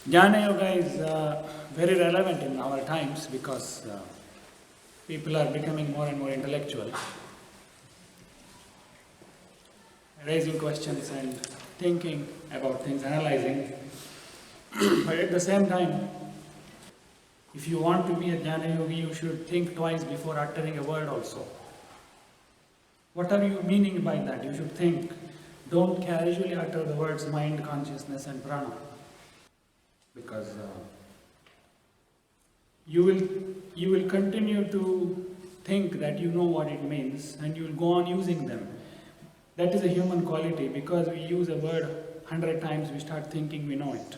Jnana Yoga is very relevant in our times because people are becoming more and more intellectual, raising questions and thinking about things, analyzing. But at the same time, if you want to be a Jnana Yogi, you should think twice before uttering a word also. What are you meaning by that? You should think. Don't casually utter the words mind, consciousness and prana. Because you will continue to think that you know what it means and you will go on using them. That is a human quality. Because we use a word 100 times, we start thinking we know it.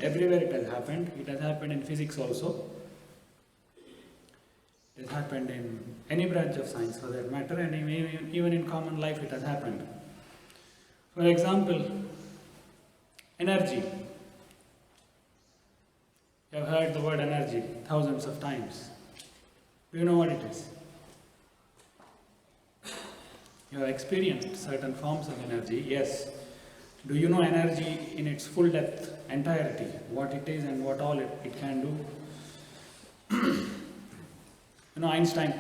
Everywhere it has happened. It has happened in physics also. It has happened in any branch of science for that matter, and even in common life it has happened. For example, energy. You have heard the word energy thousands of times. Do you know what it is? You have experienced certain forms of energy, yes. Do you know energy in its full depth, entirety, what it is and what all it can do? You know Einstein.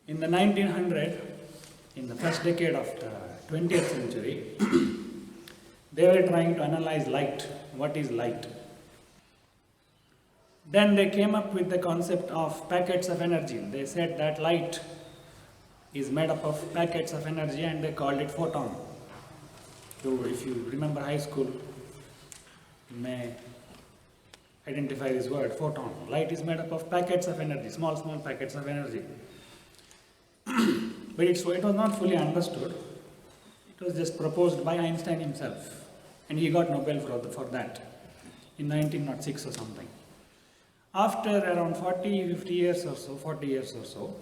In the 1900, in the first decade of the 20th century, they were trying to analyze light. What is light? Then they came up with the concept of packets of energy. They said that light is made up of packets of energy and they called it photon. So if you remember high school, you may identify this word, photon. Light is made up of packets of energy, small packets of energy. But it was not fully understood. It was just proposed by Einstein himself. And he got Nobel for that in 1906 or something. After around 40 years or so,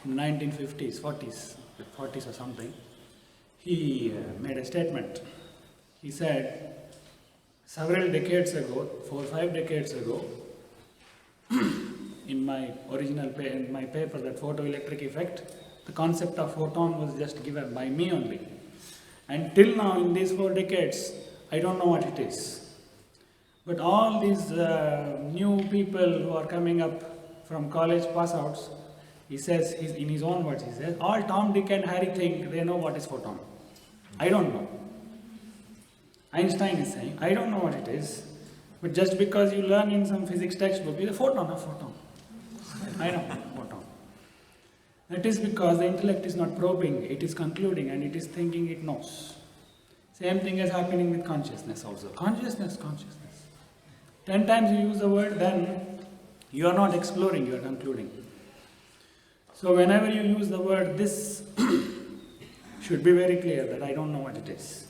in the 1950s, 40s or something, he made a statement. He said, several decades ago, 4 or 5 decades ago, in my paper, that photoelectric effect, the concept of photon was just given by me only. And till now, in these 4 decades, I don't know what it is. But all these new people who are coming up from college pass-outs, he says, in his own words, he says, all Tom, Dick and Harry think they know what is photon. I don't know. Einstein is saying, I don't know what it is. But just because you learn in some physics textbook, it's a photon. I know, photon. That is because the intellect is not probing, it is concluding and it is thinking it knows. Same thing is happening with consciousness also. Consciousness. 10 times you use the word, then you are not exploring, you are concluding. So whenever you use the word this, should be very clear that I don't know what it is.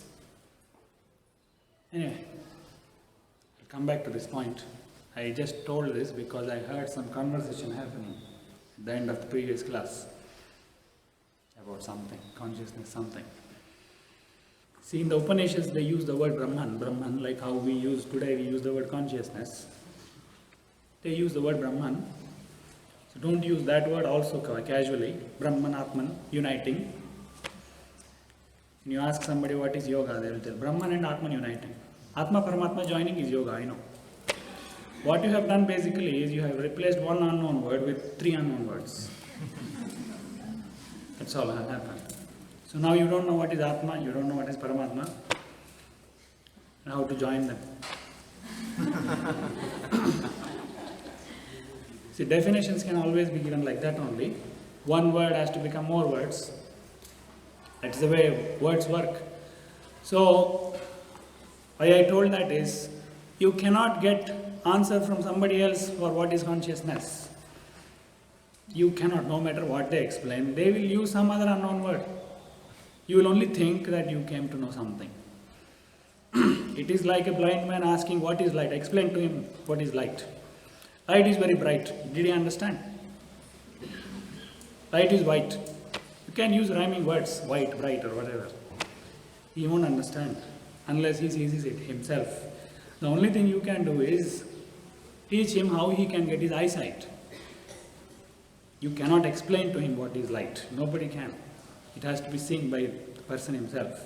Anyway, I'll come back to this point. I just told this because I heard some conversation happening at the end of the previous class about something, consciousness, something. See, in the Upanishads they use the word Brahman, like how we use today, we use the word consciousness. They use the word Brahman. So don't use that word also casually. Brahman, Atman, uniting. When you ask somebody what is yoga, they will tell Brahman and Atman uniting. Atma Paramatma joining is yoga, I know. What you have done basically is you have replaced one unknown word with 3 unknown words. That's all has happened. So now you don't know what is Atma, you don't know what is Paramatma, and how to join them. See, definitions can always be given like that only. One word has to become more words. That's the way words work. So, why I told that is, you cannot get answer from somebody else for what is consciousness. You cannot, no matter what they explain, they will use some other unknown word. You will only think that you came to know something. It is like a blind man asking what is light. Explain to him what is light. Light is very bright. Did he understand? Light is white. You can use rhyming words, white, bright or whatever. He won't understand unless he sees it himself. The only thing you can do is teach him how he can get his eyesight. You cannot explain to him what is light. Nobody can. It has to be seen by the person himself.